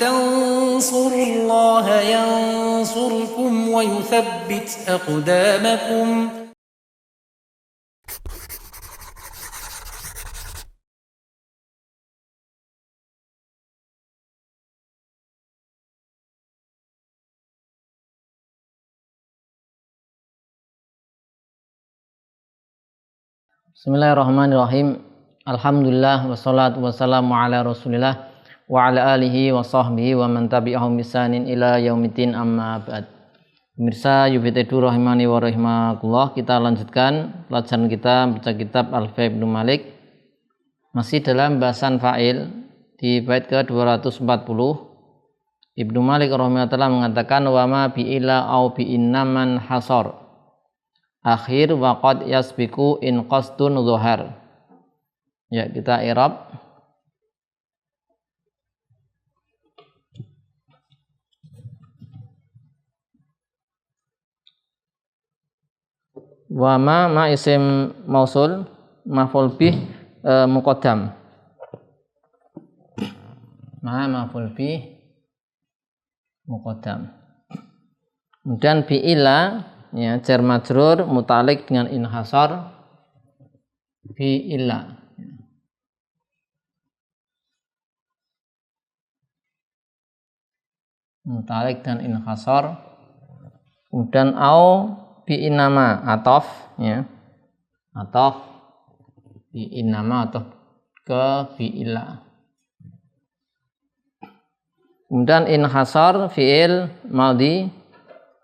تنصروا الله ينصركم ويثبت أقدامكم. Bismillahirrahmanirrahim. Alhamdulillah wassalatu wassalamu ala Rasulillah wa ala alihi wa sahbihi wa man tabi'ahum bisanin ila yaumiddin, amma ba'd. Pemirsa YUBT rahimani wa rahimakumullah, kita lanjutkan pelajaran kita baca kitab Alfiya Ibnu Malik. Masih dalam bahasan fa'il di bait ke-240. Ibnu Malik rahimahullah mengatakan wa ma bi'ila au bi'innaman hasar akhir waqad yasbiku in qasdun zuhar. Ya, kita i'rab. Wa ma isim mausul maf'ul bih muqaddam. Maf'ul bih muqaddam. Kemudian bi'ila, ya, jar majrur muta'alliq dengan inhasar fi illa. Muta'alliq dengan inhasar. Kemudian au fi innama atof, ya. Atof fi innama atau ke fi illa. Kemudian inhasar fi'il madhi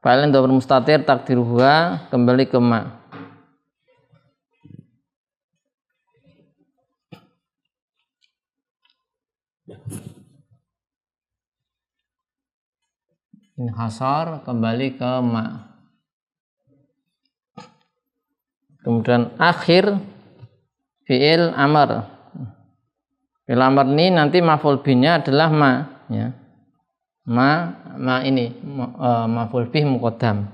fa'il dhamir mustatir takdiruha kembali ke ma. Inhasar kembali ke ma. Kemudian akhir fi'il amr. Fi'il amr ini nanti maf'ul bihnya adalah ma, ya. Ma ini maf'ul bih muqaddam.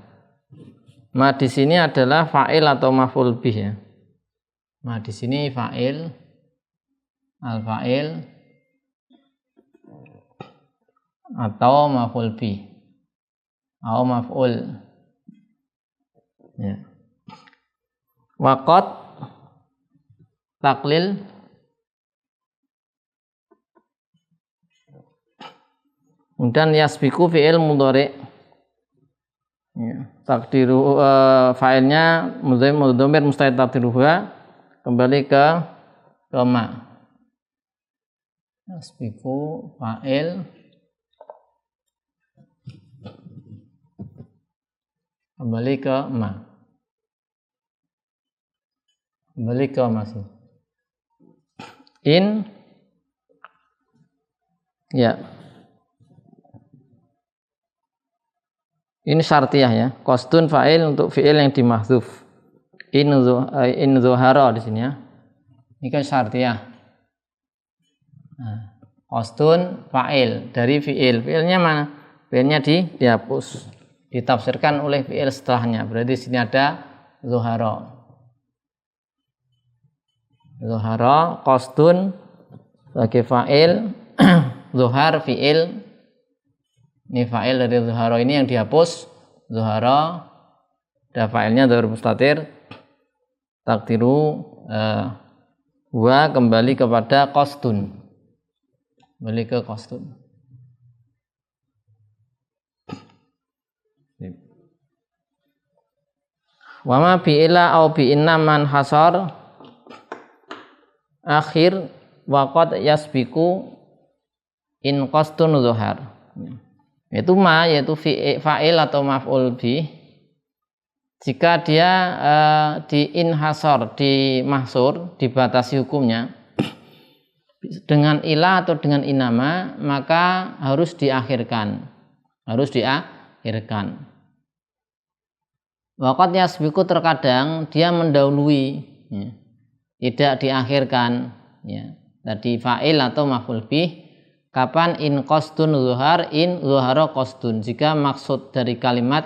Ma di sini adalah fa'il atau maf'ul bih, ya. Ma di sini fa'il, al-fa'il atau maf'ul bih atau maf'ul, ya. Waqad taklil kemudian yasbiku fi'il mudhari', ya. Takdiru fa'ilnya mudhamir musta'tir takdiruha kembali ke ma. Yasbiku fa'il kembali ke ma. Kembali ke masih. In, ya. Ini syartiyah, ya. Qasdun fa'il untuk fi'il yang dimahdzuf. In zuhara di sini, ya. Ini kan syartiyah. Nah, qasdun fa'il dari fi'il. Fi'ilnya mana? Fi'ilnya dihapus. Ditafsirkan oleh fi'il setelahnya. Berarti di sini ada zuhara. Zuhara qasdun sebagai fa'il, zuhar fi'il. Ini fa'il dari zuhara ini yang dihapus. Zuhara, ada fa'ilnya dhamir mustatir takdiru wa kembali kepada qasdun. Kembali ke qasdun. Wa ma bi'ila au bi'inna man hasar akhir waqad yasbiku in qasdun zuhar. Yaitu ma, yaitu fa'il atau maf'ul bih, jika dia di inhasar, di mahsur, dibatasi hukumnya dengan ilah atau dengan inama, maka harus diakhirkan. Waqad yasbiku, terkadang dia mendahului, ya, tidak diakhirkan, ya. Tadi fa'il atau maf'ul bih. Kapan? In qasdun zuhar, in zuhara qasdun, jika maksud dari kalimat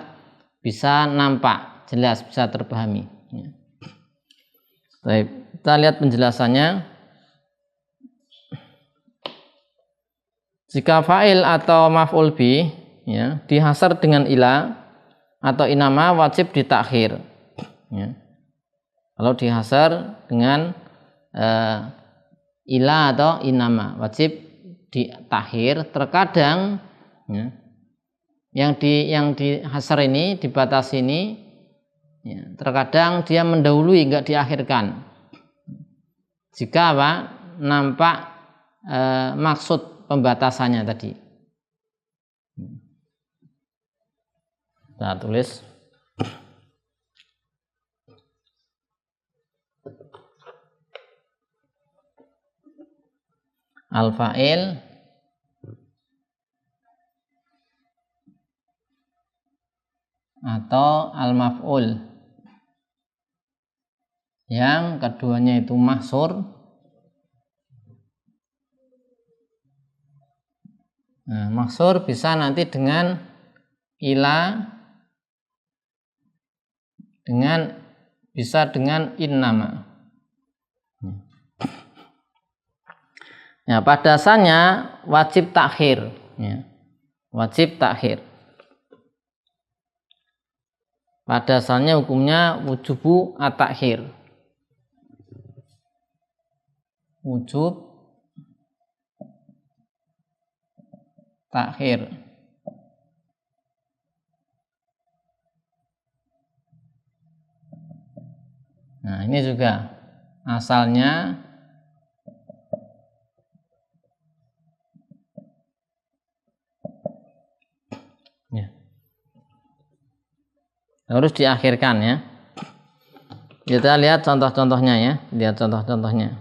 bisa nampak, jelas, bisa terpahami, ya. Baik, kita lihat penjelasannya. Jika fa'il atau maf'ul bih ya, dihasar dengan ila atau inama wajib ditakhir. Ya. Kalau dihasar dengan ila atau inama wajib ditakhir. Terkadang ya, yang dihasar ini, dibatasi ini, ya, terkadang dia mendahului, enggak diakhirkan. Jika apa? Nampak maksud pembatasannya tadi. Kita tulis al-fa'il atau al-maf'ul yang keduanya itu mahsur. Nah, mahsur bisa nanti dengan ila, bisa dengan innama. Ya, pada dasarnya wajib takhir. Ya, wajib takhir. Pada dasarnya hukumnya wujubu at-takhir. Wujub takhir. Nah, ini juga asalnya ya, harus diakhirkan ya. Kita lihat contoh-contohnya ya, lihat contoh-contohnya.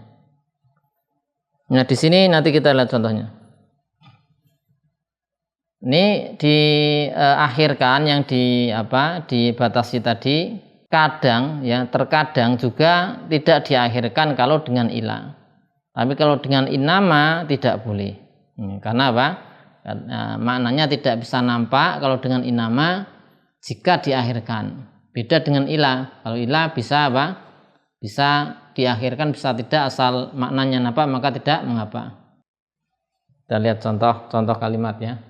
Nah, di sini nanti kita lihat contohnya. Ini diakhirkan yang dibatasi tadi, kadang ya, terkadang juga tidak diakhirkan kalau dengan ila. Tapi kalau dengan innama tidak boleh. Karena apa? Karena maknanya tidak bisa nampak kalau dengan innama jika diakhirkan. Beda dengan ila. Kalau ila bisa apa? Bisa diakhirkan, bisa tidak, asal maknanya nampak maka tidak mengapa. Kita lihat contoh kalimat ya.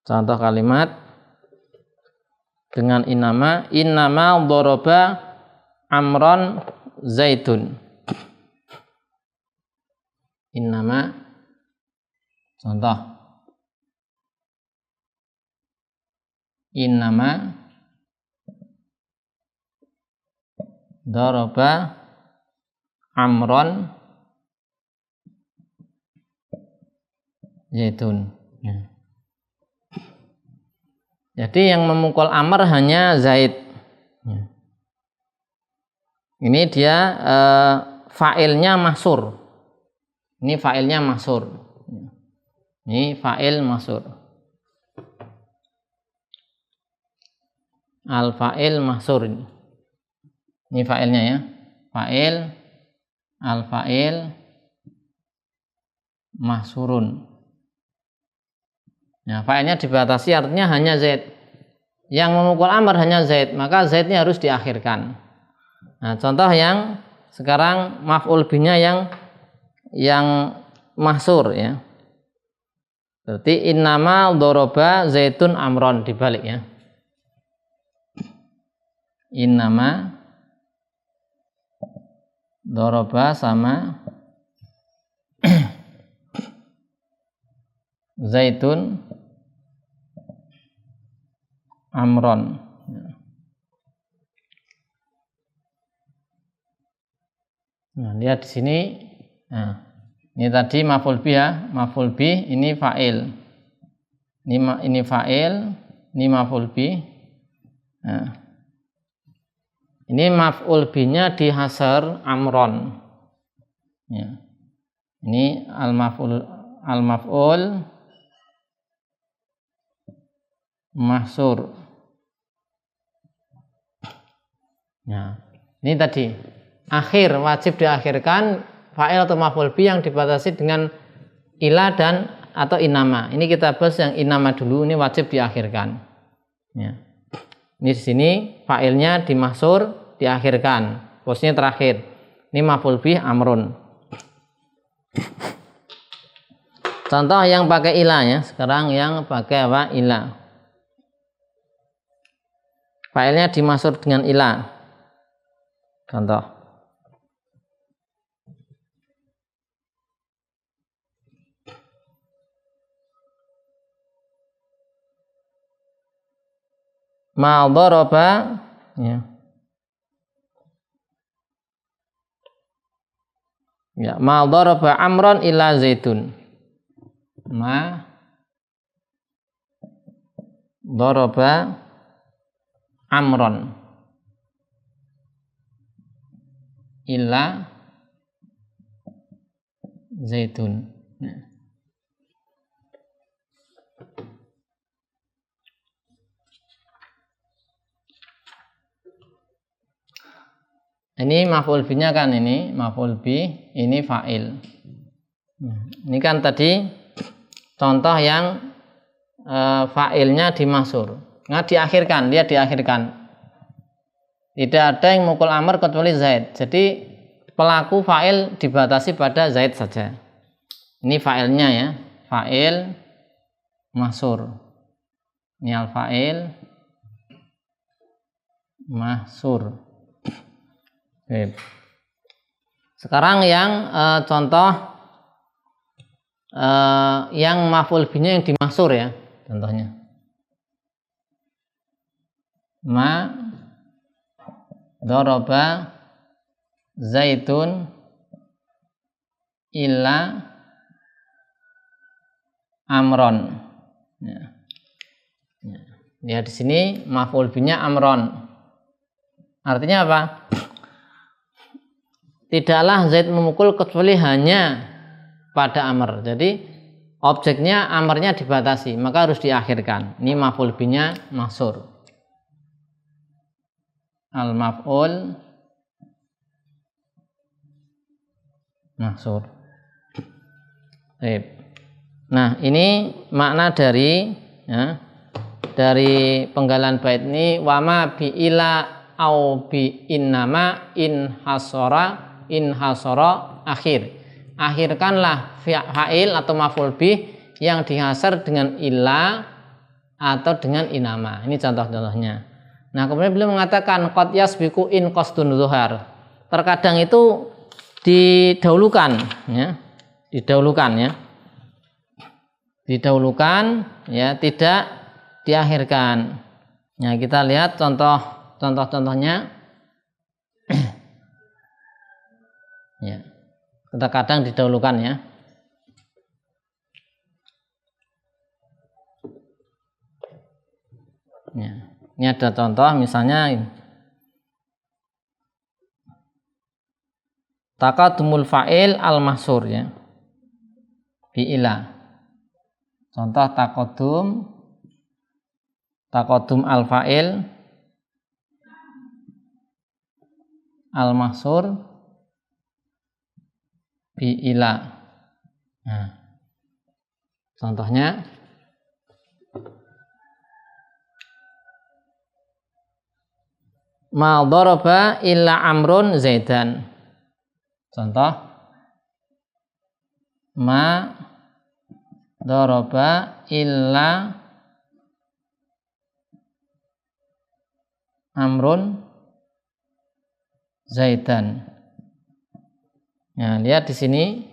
Contoh kalimat dengan innama dhoroba amron zaitun. Innama, contoh, innama dhoroba amron zaitun. Ya. Jadi yang memukul Amr hanya Zaid. Ini dia fa'ilnya mahsur. Ini fa'ilnya mahsur. Ini fa'il mahsur. Al-fa'il mahsur. Ini fa'ilnya ya. Fa'il, al-fa'il mahsurun. Nah, fa'ilnya dibatasi, artinya hanya Zaid. Yang memukul Amr hanya Zaid, maka Zaidnya harus diakhirkan. Nah, contoh yang sekarang maf'ul bihnya yang mahsur ya. Berarti innama dhoroba zaitun amron, dibalik ya. Innama dhoroba sama zaitun amron. Nah, lihat di sini. Nah, ini tadi maf'ul bih ya, maf'ul bih, ini fa'il. Ini fa'il, ini maf'ul bih. Nah, ini maf'ul bihnya dihasar amron. Ya. Ini al-maf'ul mahsur. Nah, ini tadi akhir, wajib diakhirkan fa'il atau maf'ul bih yang dibatasi dengan ila dan atau inama. Ini kita bahas yang inama dulu, ini wajib diakhirkan. Ya. Ini di sini fa'ilnya dimahsur, diakhirkan, posisinya terakhir. Ini maf'ul bih amrun. Contoh yang pakai ila ya. Sekarang yang pakai apa? Ila. Fa'ilnya dimaksud dengan ila. Contoh. Ma daraba ya. Ya, ma daraba amron ila zaitun. Ma daraba amron ila zaitun. Ya. Ini maf'ul bihnya kan, ini maf'ul bih, ini fa'il. Ini kan tadi contoh yang fa'ilnya dimaksur. Nah, diakhirkan, dia diakhirkan. Tidak ada yang mukul amr kecuali Zaid. Jadi pelaku fa'il dibatasi pada Zaid saja. Ini fa'ilnya ya, fa'il mahsur. Ini al-fa'il mahsur. Oke. Sekarang yang contoh yang maf'ul bihnya yang dimaksur ya, contohnya. Ma daraba zaitun illa amron. Ya. Ya, di sini maf'ul bihnya amron. Artinya apa? Tidaklah Zaid memukul kecuali hanya pada amr. Jadi objeknya amrnya dibatasi, maka harus diakhirkan. Ini maf'ul bihnya mahsur. Al-maf'ul mahsur. Nah, ini makna dari ya, dari penggalan bait ini, wama bi ila au bi innama in hasara akhir. Akhirkanlah fa'il atau maf'ul bih yang dihasar dengan ila atau dengan inama. Ini contoh-contohnya. Nah, kemudian beliau mengatakan qad yasbiqu in qasdun zuhar. Terkadang itu didahulukan ya. Didahulukan ya, tidak diakhirkan. Nah, kita lihat contoh-contohnya. Ya. Terkadang didahulukan ya. Ya. Ini ada contoh misalnya taqaddumul fa'il al-mahsur ya. Bi'ila. Contoh taqaddum al-fa'il al-mahsur bi'ila. Nah, contohnya ma daraba illa amrun zaidan. Contoh ma daraba illa amrun zaidan. Nah, lihat di sini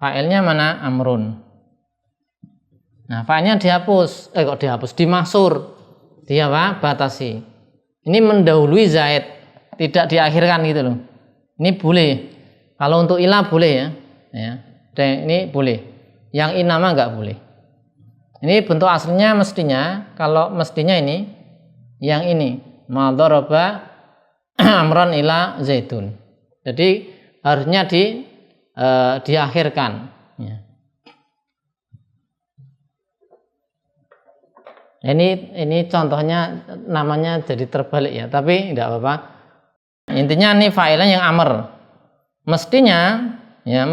fa'ilnya mana? Amrun. Nah, fa'ilnya dihapus. Dimaksur. Dia apa? Batasi. Ini mendahului Zaid, tidak diakhirkan gitu loh. Ini boleh. Kalau untuk ilah boleh ya. Ini boleh. Yang inama enggak boleh. Ini bentuk aslinya mestinya, kalau mestinya ini, yang ini ma daraba amran ila zaitun. Jadi harusnya diakhirkan. Ya. Ini contohnya namanya jadi terbalik ya, tapi tidak apa-apa. Intinya ini fa'ilnya yang amr. Mestinya ya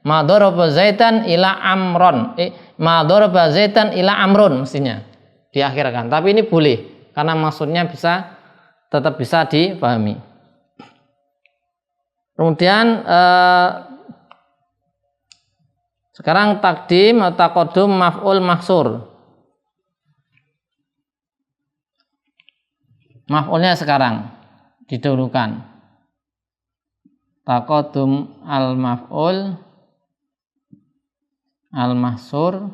ma daraba zaitan ila amron. Ma daraba zaitan ila amrun mestinya diakhirkan. Tapi ini boleh karena maksudnya bisa tetap bisa dipahami. Kemudian sekarang takdim atau taqaddum maf'ul mahsur. Maf'ulnya sekarang didahulukan. Taqaddum al-maf'ul al-mahsur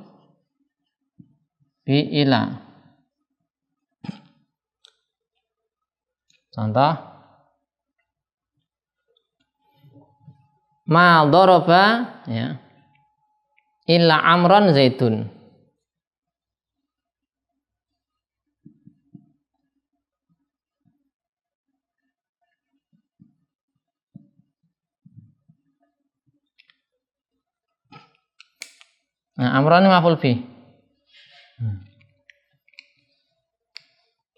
bi ila. Contoh, ma daraba ya illa amron zaitun. Nah, amron ini maf'ul bi.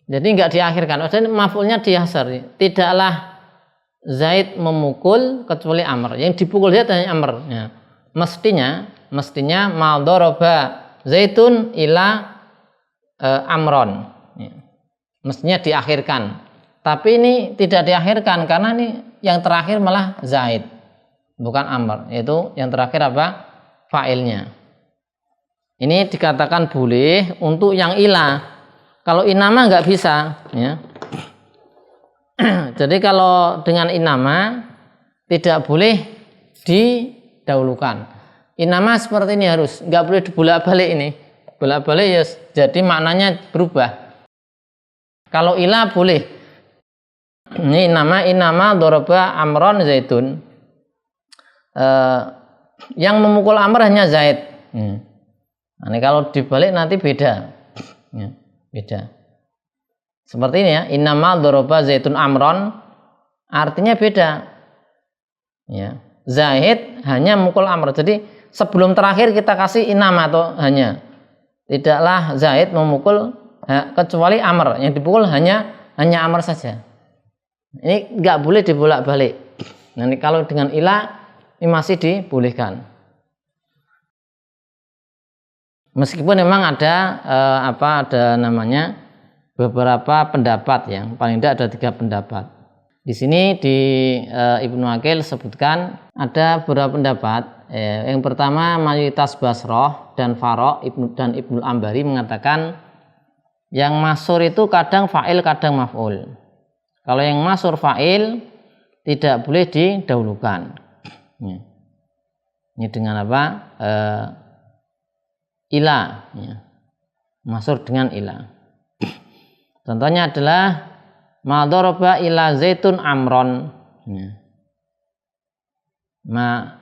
Jadi enggak diakhirkan, maksudnya maf'ulnya dihasar. Tidaklah Zaid memukul kecuali Amr. Yang dipukul Zaid hanya Amr. Ya. Mestinya ma daraba Zaitun ila Amron. Ya. Mestinya diakhirkan. Tapi ini tidak diakhirkan karena ini yang terakhir malah Zaid, bukan Amr. Yaitu yang terakhir apa? Fa'ilnya. Ini dikatakan boleh untuk yang ila. Kalau inama nggak bisa, ya. Jadi kalau dengan inama tidak boleh didahulukan. Inama seperti ini harus, nggak boleh dibolak-balik ini. Bolak-balik ya, jadi maknanya berubah. Kalau ila boleh. Ini inama daraba amron zaitun. Yang memukul Amr hanya Zaid. Nah, ini kalau dibalik nanti beda. Ya. Beda. Seperti ini ya, innama daraba zaitun amron, artinya beda. Ya. Zaid hanya mukul Amr. Jadi sebelum terakhir kita kasih innama atau hanya. Tidaklah Zaid memukul kecuali Amr. Yang dipukul hanya Amr saja. Ini nggak boleh dibolak-balik. Nanti kalau dengan ila ini masih dibolehkan. Meskipun memang ada ada namanya beberapa pendapat, yang paling tidak ada 3 pendapat. Di sini di Ibnu Aqil sebutkan ada beberapa pendapat. Yang pertama mayoritas Basroh dan Farok dan Ibnu Ambari mengatakan yang masur itu kadang fa'il kadang maf'ul. Kalau yang masur fa'il tidak boleh didahulukan. Ini dengan apa? Ila, ya. Masur dengan ila. Contohnya adalah ma daraba ila zaitun amron. Ya. Ma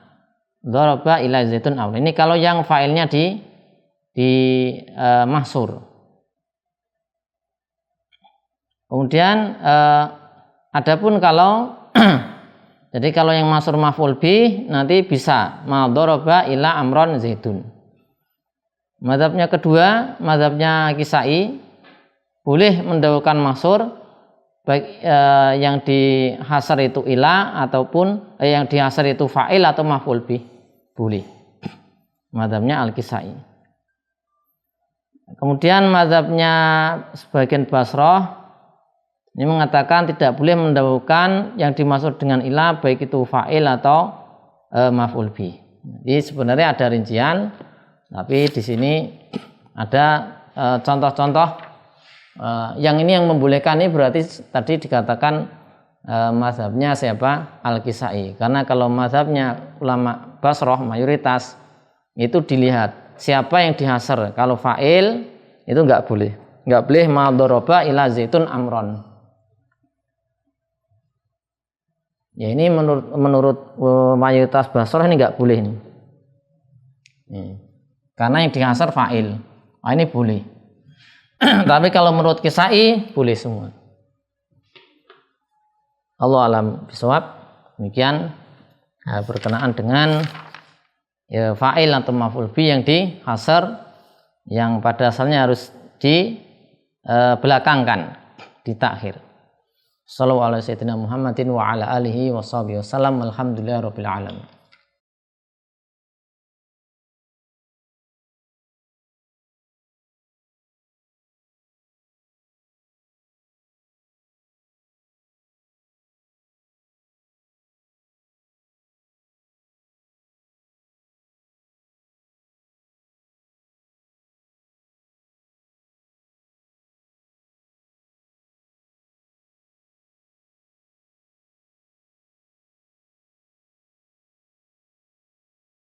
daraba ila zaitun amron. Ini kalau yang failnya di mahsur. Kemudian adapun kalau jadi kalau yang mahsur maf'ul bi nanti bisa ma daraba ila amron zaitun. Mazhabnya kedua, mazhabnya Kisai, boleh mendahulukan mahsur baik yang dihasar itu ila ataupun yang dihasar itu fa'il atau maf'ul bih, boleh. Mazhabnya Al-Kisai. Kemudian mazhabnya sebagian Basroh ini mengatakan tidak boleh mendahulukan yang dimaksud dengan ila baik itu fa'il atau maf'ul bih. Jadi sebenarnya ada rincian. Tapi di sini ada contoh-contoh yang ini yang membolehkan ini berarti tadi dikatakan mazhabnya siapa? Al-Kisai. Karena kalau mazhabnya ulama Basroh mayoritas itu dilihat siapa yang dihasar. Kalau fa'il itu nggak boleh. Nggak boleh ma daraba ila zaitun amron. Ya ini menurut mayoritas Basroh ini nggak boleh ini. Karena yang dihasar fa'il. Ini boleh. Tapi kalau menurut Kisai boleh semua. Allah alam bisawab. Demikian berkenaan dengan fa'il atau maf'ul bi yang dihasar, yang pada asalnya harus dibelakangkan, ditakhir. Sallallahu alaihi wasallam Muhammadin wa ala alihi wa sahbihi wasallam. Alhamdulillahirabbil alamin.